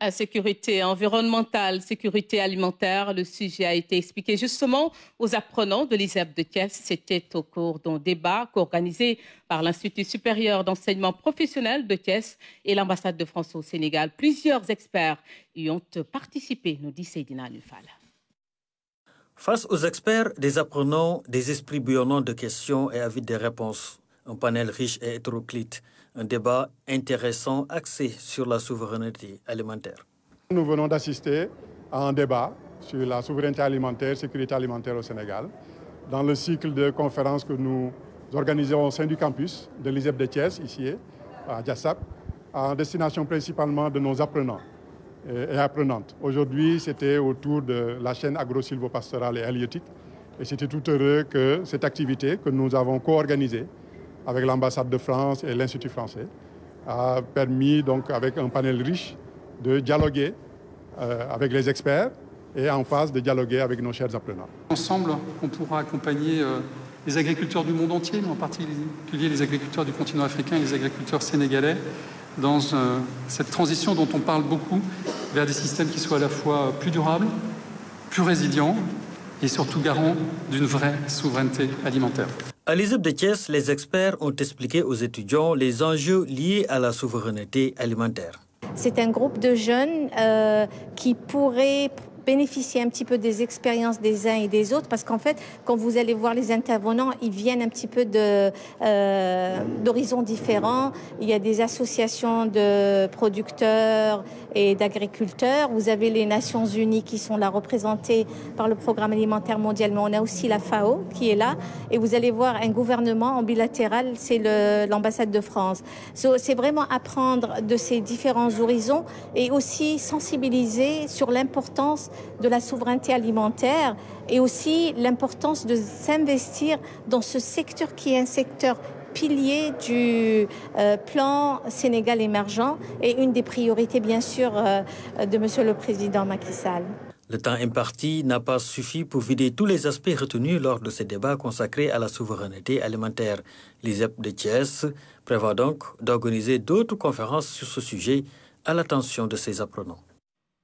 Sécurité environnementale, sécurité alimentaire, le sujet a été expliqué justement aux apprenants de l'ISEP de Thiès. C'était au cours d'un débat co-organisé par l'Institut supérieur d'enseignement professionnel de Thiès et l'ambassade de France au Sénégal. Plusieurs experts y ont participé, nous dit Seydina Nufal. Face aux experts, des apprenants, des esprits bouillonnants de questions et avides de réponses. Un panel riche et hétéroclite. Un débat intéressant axé sur la souveraineté alimentaire. Nous venons d'assister à un débat sur la souveraineté alimentaire, sécurité alimentaire au Sénégal, dans le cycle de conférences que nous organisons au sein du campus de l'ISEP de Thiès, ici à Diassap, en destination principalement de nos apprenants et apprenantes. Aujourd'hui, c'était autour de la chaîne agro-silvopastorale et halieutique. Et c'était tout heureux que cette activité que nous avons co-organisée avec l'ambassade de France et l'Institut français, a permis, donc, avec un panel riche, de dialoguer avec les experts et en phase de dialoguer avec nos chers apprenants. Ensemble, on pourra accompagner les agriculteurs du monde entier, mais en particulier les agriculteurs du continent africain et les agriculteurs sénégalais, dans cette transition dont on parle beaucoup vers des systèmes qui soient à la fois plus durables, plus résilients et surtout garants d'une vraie souveraineté alimentaire. À l'ISEP de Thiès, les experts ont expliqué aux étudiants les enjeux liés à la souveraineté alimentaire. C'est un groupe de jeunes qui pourraient bénéficier un petit peu des expériences des uns et des autres, parce qu'en fait, quand vous allez voir les intervenants, ils viennent un petit peu d'horizons différents. Il y a des associations de producteurs et d'agriculteurs. Vous avez les Nations Unies qui sont là représentées par le Programme alimentaire mondial, mais on a aussi la FAO qui est là. Et vous allez voir un gouvernement en bilatéral, c'est l'ambassade de France. C'est vraiment apprendre de ces différents horizons et aussi sensibiliser sur l'importance de la souveraineté alimentaire et aussi l'importance de s'investir dans ce secteur qui est un secteur pilier du plan Sénégal émergent et une des priorités bien sûr de Monsieur le Président Macky Sall. Le temps imparti n'a pas suffi pour vider tous les aspects retenus lors de ces débats consacrés à la souveraineté alimentaire. L'ISEP de Thiès prévoit donc d'organiser d'autres conférences sur ce sujet à l'attention de ses apprenants.